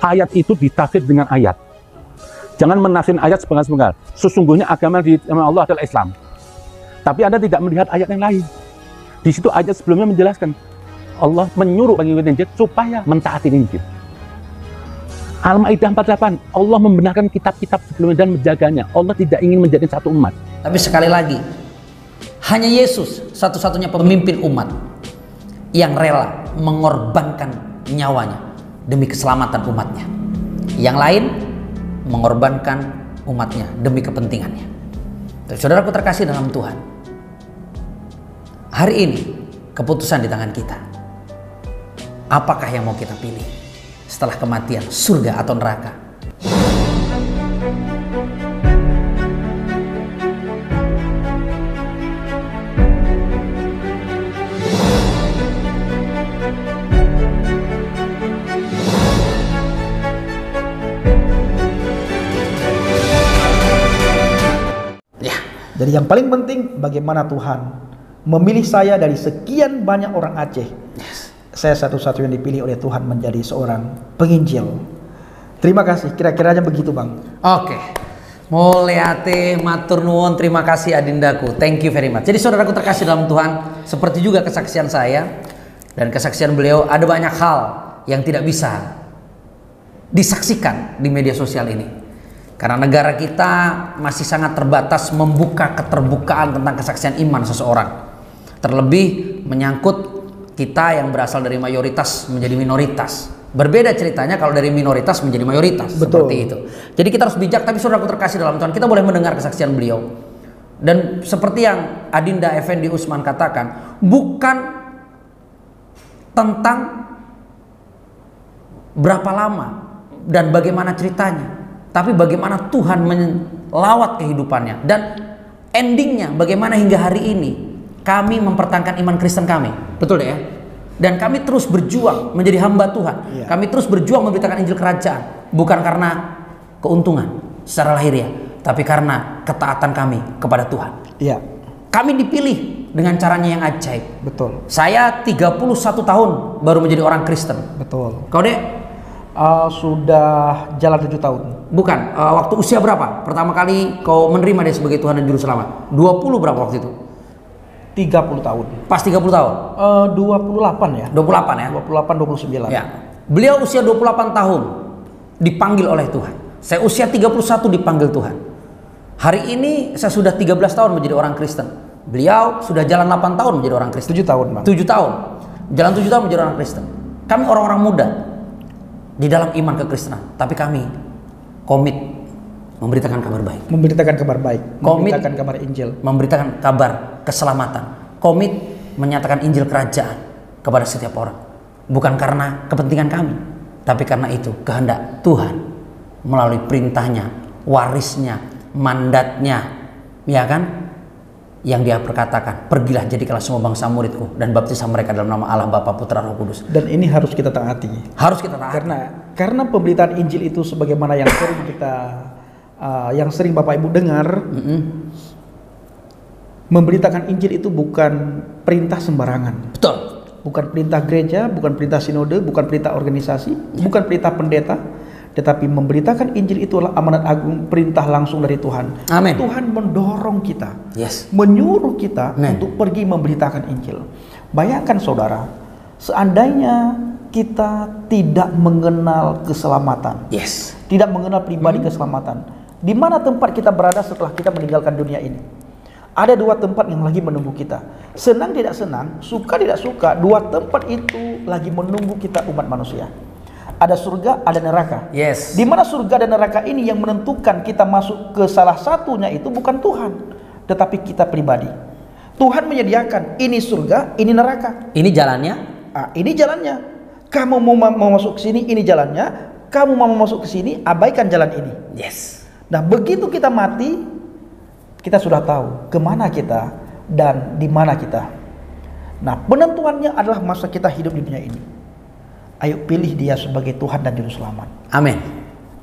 ayat itu ditafsir dengan ayat. Jangan menafsir ayat sepenggal-sepenggal. Sesungguhnya agama di Allah adalah Islam. Tapi Anda tidak melihat ayat yang lain. Di situ ayat sebelumnya menjelaskan Allah menyuruh bagi Injil supaya mentaati Injil. Al-Maidah 48, Allah membenarkan kitab-kitab sebelumnya dan menjaganya. Allah tidak ingin menjadi satu umat. Tapi sekali lagi, hanya Yesus satu-satunya pemimpin umat yang rela mengorbankan nyawanya demi keselamatan umatnya. Yang lain mengorbankan umatnya demi kepentingannya. Saudaraku terkasih dalam Tuhan, hari ini keputusan di tangan kita. Apakah yang mau kita pilih setelah kematian, surga atau neraka? Jadi yang paling penting bagaimana Tuhan memilih saya dari sekian banyak orang Aceh. Saya satu-satunya dipilih oleh Tuhan menjadi seorang penginjil. Terima kasih, kira-kiranya begitu Bang. Oke. Mulyate matur nuwun, terima kasih adindaku. Thank you very much. Jadi saudaraku terkasih dalam Tuhan, seperti juga kesaksian saya dan kesaksian beliau, ada banyak hal yang tidak bisa disaksikan di media sosial ini. Karena negara kita masih sangat terbatas membuka keterbukaan tentang kesaksian iman seseorang. Terlebih menyangkut kita yang berasal dari mayoritas menjadi minoritas. Berbeda ceritanya kalau dari minoritas menjadi mayoritas. Betul. Seperti itu. Jadi kita harus bijak, tapi saudaraku terkasih dalam Tuhan, kita boleh mendengar kesaksian beliau. Dan seperti yang Adinda Effendi Usman katakan, bukan tentang berapa lama dan bagaimana ceritanya, tapi bagaimana Tuhan melawat kehidupannya. Dan endingnya bagaimana hingga hari ini kami mempertahankan iman Kristen kami. Betul deh ya? Dan kami terus berjuang menjadi hamba Tuhan. Kami terus berjuang memberitakan Injil Kerajaan. Bukan karena keuntungan secara lahiriah, tapi karena ketaatan kami kepada Tuhan. Iya. Kami dipilih dengan caranya yang ajaib. Betul. Saya 31 tahun baru menjadi orang Kristen. Betul. Kau dek? Sudah jalan 7 tahun. Bukan, waktu usia berapa? Pertama kali kau menerima dia sebagai Tuhan dan Juru Selamat? 20 berapa waktu itu? 30 tahun. Pas 30 tahun? 28 ya. 28 ya? 28, 29. Ya. Beliau usia 28 tahun dipanggil oleh Tuhan. Saya usia 31 dipanggil Tuhan. Hari ini saya sudah 13 tahun menjadi orang Kristen. Beliau sudah jalan 8 tahun menjadi orang Kristen. 7 tahun Bang. 7 tahun. Jalan 7 tahun menjadi orang Kristen. Kami orang-orang muda di dalam iman kekristenan, tapi kami komit memberitakan kabar baik. Memberitakan kabar baik. Komit memberitakan kabar Injil. Memberitakan kabar keselamatan. Komit menyatakan Injil Kerajaan kepada setiap orang. Bukan karena kepentingan kami, tapi karena itu kehendak Tuhan melalui perintahnya, warisnya, mandatnya, ya kan? Yang dia perkatakan, pergilah jadikanlah semua bangsa muridku dan baptislah mereka dalam nama Allah Bapa, Putra, Roh Kudus. Dan ini harus kita taati. Harus kita taati. Karena pemberitaan Injil itu sebagaimana yang sering Bapak Ibu dengar, memberitakan Injil itu bukan perintah sembarangan. Betul. Bukan perintah gereja, bukan perintah sinode, bukan perintah organisasi, bukan perintah pendeta, tetapi memberitakan Injil itulah amanat agung, perintah langsung dari Tuhan. Amin. Tuhan mendorong kita, menyuruh kita untuk pergi memberitakan Injil. Bayangkan saudara, seandainya kita tidak mengenal keselamatan, tidak mengenal pribadi keselamatan, di mana tempat kita berada setelah kita meninggalkan dunia ini? Ada 2 tempat yang lagi menunggu kita. Senang tidak senang, suka tidak suka, 2 tempat itu lagi menunggu kita umat manusia. Ada surga, ada neraka. Di mana surga dan neraka ini yang menentukan kita masuk ke salah satunya itu bukan Tuhan, tetapi kita pribadi. Tuhan menyediakan ini surga, ini neraka. Ini jalannya. Ini jalannya. Kamu mau masuk ke sini, ini jalannya. Kamu mau masuk ke sini, abaikan jalan ini. Nah, begitu kita mati, kita sudah tahu kemana kita dan di mana kita. Nah, penentuannya adalah masa kita hidup di dunia ini. Ayo pilih dia sebagai Tuhan dan Juru Selamat. Amin.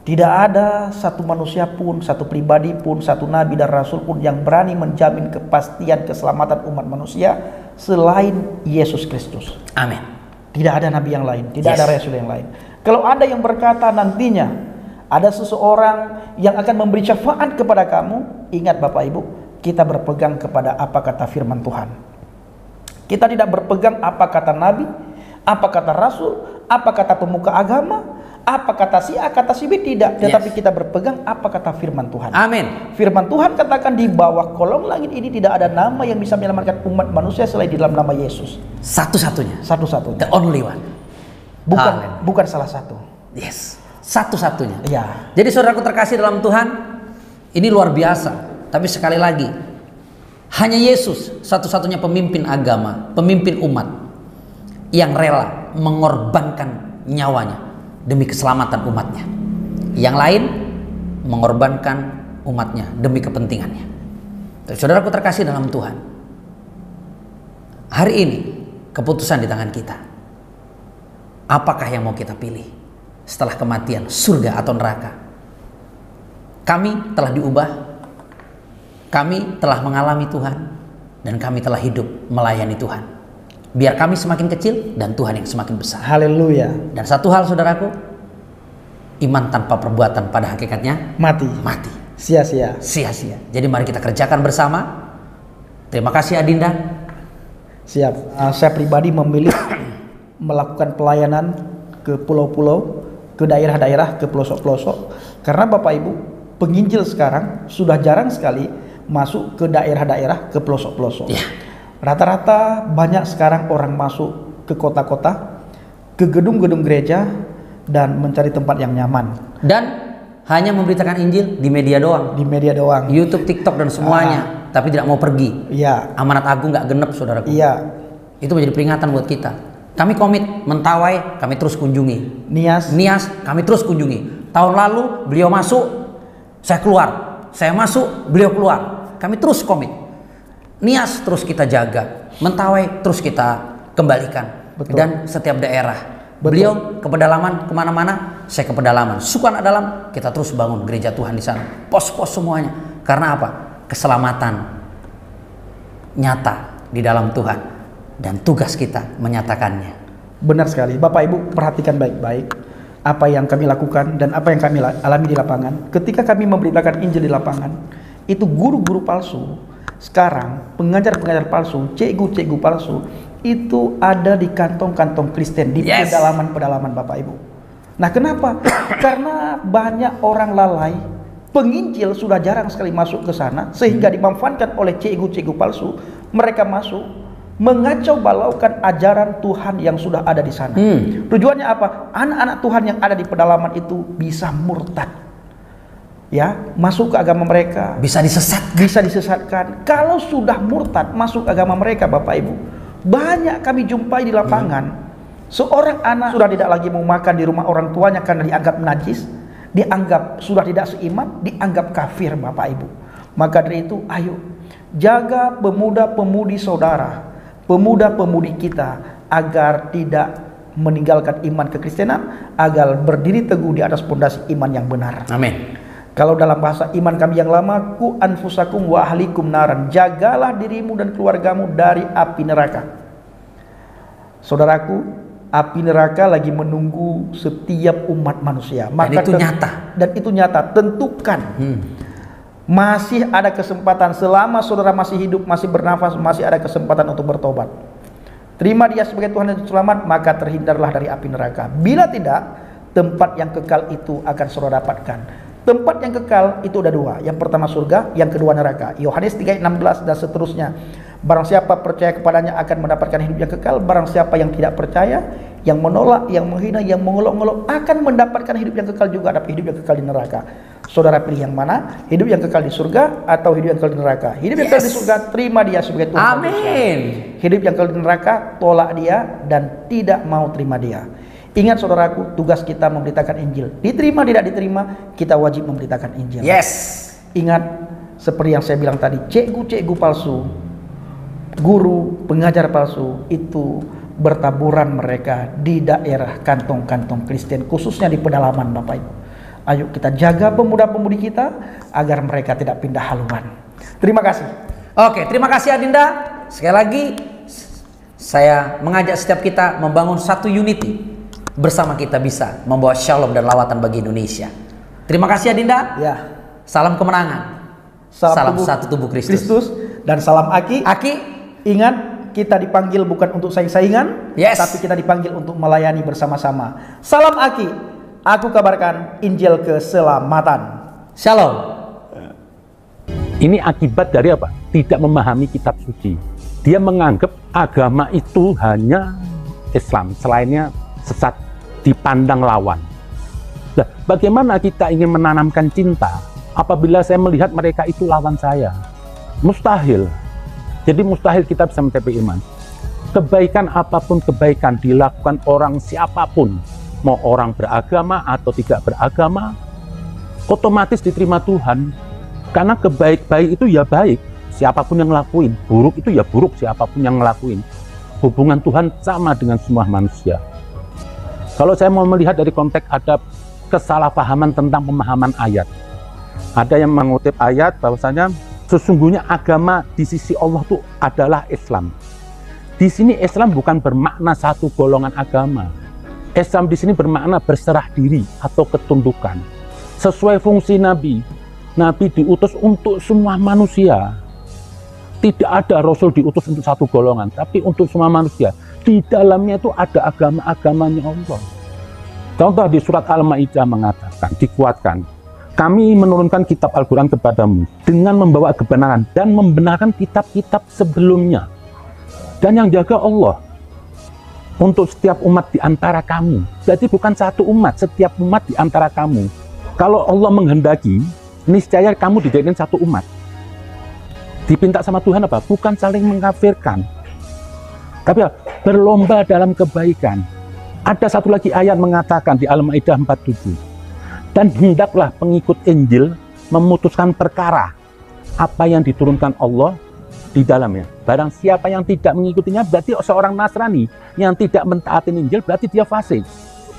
Tidak ada satu manusia pun, satu pribadi pun, satu nabi dan rasul pun yang berani menjamin kepastian keselamatan umat manusia selain Yesus Kristus. Amin. Tidak ada nabi yang lain, tidak ada rasul yang lain. Kalau ada yang berkata nantinya ada seseorang yang akan memberi syafaat kepada kamu, ingat Bapak Ibu, kita berpegang kepada apa kata firman Tuhan. Kita tidak berpegang apa kata nabi, apa kata rasul, apa kata pemuka agama, apa kata si A, kata si B, tidak. Tetapi kita berpegang apa kata firman Tuhan. Amin. Firman Tuhan katakan di bawah kolong langit ini tidak ada nama yang bisa menyelamatkan umat manusia selain di dalam nama Yesus. Satu-satunya. Satu-satunya. The only one. Bukan salah satu. Yes. Satu-satunya. Ya. Jadi saudaraku terkasih dalam Tuhan, ini luar biasa. Tapi sekali lagi, hanya Yesus satu-satunya pemimpin agama, pemimpin umat yang rela mengorbankan nyawanya demi keselamatan umatnya. Yang lain mengorbankan umatnya demi kepentingannya. Saudaraku terkasih dalam Tuhan, hari ini keputusan di tangan kita. Apakah yang mau kita pilih setelah kematian, surga atau neraka? Kami telah diubah, kami telah mengalami Tuhan, dan kami telah hidup melayani Tuhan. Biar kami semakin kecil dan Tuhan yang semakin besar. Haleluya. Dan satu hal saudaraku, iman tanpa perbuatan pada hakikatnya Mati. Sia-sia. Sia-sia. Jadi mari kita kerjakan bersama. Terima kasih Adinda. Siap. Saya pribadi memilih melakukan pelayanan ke pulau-pulau, ke daerah-daerah, ke pelosok-pelosok. Karena Bapak Ibu, penginjil sekarang sudah jarang sekali masuk ke daerah-daerah, ke pelosok-pelosok. Ya. Rata-rata banyak sekarang orang masuk ke kota-kota, ke gedung-gedung gereja, dan mencari tempat yang nyaman. Dan hanya memberitakan Injil di media doang. Di media doang. YouTube, TikTok, dan semuanya. Tapi tidak mau pergi. Iya. Amanat agung nggak genep saudaraku. Iya. Itu menjadi peringatan buat kita. Kami komit, Mentawai kami terus kunjungi. Nias kami terus kunjungi. Tahun lalu beliau masuk, saya keluar. Saya masuk, beliau keluar. Kami terus komit. Nias terus kita jaga. Mentawai terus kita kembalikan. Betul. Dan setiap daerah. Betul. Beliau ke pedalaman kemana-mana, saya ke pedalaman. Suka anak dalam, kita terus bangun gereja Tuhan di sana. Pos-pos semuanya. Karena apa? Keselamatan nyata di dalam Tuhan. Dan tugas kita menyatakannya. Benar sekali. Bapak Ibu perhatikan baik-baik apa yang kami lakukan dan apa yang kami alami di lapangan. Ketika kami memberitakan Injil di lapangan, itu guru-guru palsu, sekarang pengajar-pengajar palsu, cikgu-cikgu palsu, itu ada di kantong-kantong Kristen, di pedalaman-pedalaman Bapak Ibu. Nah kenapa? Karena banyak orang lalai, penginjil sudah jarang sekali masuk ke sana, sehingga dimanfaatkan oleh cikgu-cikgu palsu. Mereka masuk mengacau balaukan ajaran Tuhan yang sudah ada di sana. Tujuannya apa? Anak-anak Tuhan yang ada di pedalaman itu bisa murtad, ya, masuk ke agama mereka, bisa disesatkan. Kalau sudah murtad masuk agama mereka, Bapak Ibu, banyak kami jumpai di lapangan. Seorang anak sudah tidak lagi mau makan di rumah orang tuanya karena dianggap najis, dianggap sudah tidak seiman, dianggap kafir, Bapak Ibu. Maka dari itu, ayo jaga pemuda-pemudi saudara, pemuda-pemudi kita, agar tidak meninggalkan iman kekristenan, agar berdiri teguh di atas pondasi iman yang benar. Amin. Kalau dalam bahasa iman kami yang lama, ku anfusakum wa ahlikum naran, jagalah dirimu dan keluargamu dari api neraka. Saudaraku, api neraka lagi menunggu setiap umat manusia. Maka dan itu nyata. Tentukan. Masih ada kesempatan selama saudara masih hidup, masih bernafas, masih ada kesempatan untuk bertobat. Terima Dia sebagai Tuhan dan Selamat, maka terhindarlah dari api neraka. Bila tidak, tempat yang kekal itu akan saudara dapatkan. Tempat yang kekal itu ada dua. Yang pertama surga, yang kedua neraka. Yohanes 3:16 dan seterusnya. Barang siapa percaya kepadanya akan mendapatkan hidup yang kekal. Barang siapa yang tidak percaya, yang menolak, yang menghina, yang mengolok-olok, akan mendapatkan hidup yang kekal juga, ada hidup yang kekal di neraka. Saudara pilih yang mana? Hidup yang kekal di surga atau hidup yang kekal di neraka? Hidup yang kekal di surga, terima Dia sebagai Tuhan. Amin. Hidup yang kekal di neraka, tolak Dia dan tidak mau terima Dia. Ingat saudaraku, tugas kita memberitakan Injil. Diterima tidak diterima, kita wajib memberitakan Injil. Ingat, seperti yang saya bilang tadi, cikgu-cikgu palsu, guru, pengajar palsu, itu bertaburan mereka di daerah kantong-kantong Kristen, khususnya di pedalaman, Bapak Ibu. Ayo kita jaga pemuda-pemudi kita agar mereka tidak pindah haluan. Terima kasih. Oke, terima kasih Adinda. Sekali lagi saya mengajak setiap kita membangun satu unity, bersama kita bisa membawa shalom dan lawatan bagi Indonesia. Terima kasih Adinda. Ya. Salam kemenangan. Salam satu tubuh Kristus. Dan salam Aki. Aki, ingat, kita dipanggil bukan untuk saing-saingan, yes, tapi kita dipanggil untuk melayani bersama-sama. Salam Aki. Aku kabarkan Injil keselamatan. Shalom. Ini akibat dari apa? Tidak memahami kitab suci. Dia menganggap agama itu hanya Islam, selainnya sesat, dipandang lawan. Nah, bagaimana kita ingin menanamkan cinta apabila saya melihat mereka itu lawan saya? Mustahil. Jadi mustahil kita bisa mencapai iman. Kebaikan apapun kebaikan dilakukan orang siapapun, mau orang beragama atau tidak beragama, otomatis diterima Tuhan. Karena kebaik-baik itu ya baik, siapapun yang ngelakuin. Buruk itu ya buruk, siapapun yang ngelakuin. Hubungan Tuhan sama dengan semua manusia. Kalau saya mau melihat dari konteks ada kesalahpahaman tentang pemahaman ayat. Ada yang mengutip ayat bahwasanya sesungguhnya agama di sisi Allah itu adalah Islam. Di sini Islam bukan bermakna satu golongan agama. Islam di sini bermakna berserah diri atau ketundukan. Sesuai fungsi Nabi. Nabi diutus untuk semua manusia. Tidak ada Rasul diutus untuk satu golongan, tapi untuk semua manusia. Di dalamnya itu ada agama-agamanya Allah. Contoh di surat Al-Maidah mengatakan, dikuatkan, kami menurunkan kitab Al-Quran kepadamu dengan membawa kebenaran dan membenarkan kitab-kitab sebelumnya. Dan yang jaga Allah untuk setiap umat di antara kamu. Jadi bukan satu umat, setiap umat di antara kamu. Kalau Allah menghendaki, niscaya kamu dijadikan satu umat. Dipinta sama Tuhan apa? Bukan saling mengkafirkan, tapi berlomba dalam kebaikan. Ada satu lagi ayat mengatakan di Al-Maidah 47. Dan hendaklah pengikut Injil memutuskan perkara apa yang diturunkan Allah di dalamnya. Barang siapa yang tidak mengikutinya berarti seorang Nasrani. Yang tidak mentaati Injil berarti dia fasik.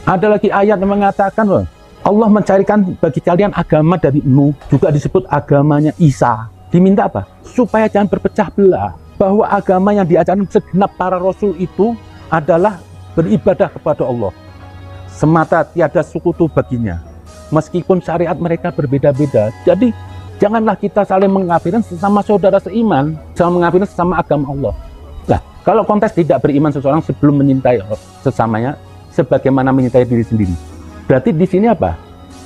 Ada lagi ayat yang mengatakan loh, Allah mencarikan bagi kalian agama dari Nuh, juga disebut agamanya Isa. Diminta apa? Supaya jangan berpecah belah. Bahwa agama yang diajarkan segenap para rasul itu adalah beribadah kepada Allah. Semata, tiada sekutu baginya. Meskipun syariat mereka berbeda-beda. Jadi janganlah kita saling mengkafirkan sesama saudara seiman, jangan mengkafirkan sesama agama Allah. Nah, kalau konteks tidak beriman seseorang sebelum menyintai sesamanya, sebagaimana menyintai diri sendiri. Berarti di sini apa?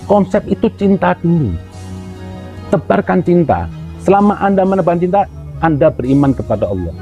Konsep itu cinta dulu. Tebarkan cinta. Selama Anda menebarkan cinta, Anda beriman kepada Allah.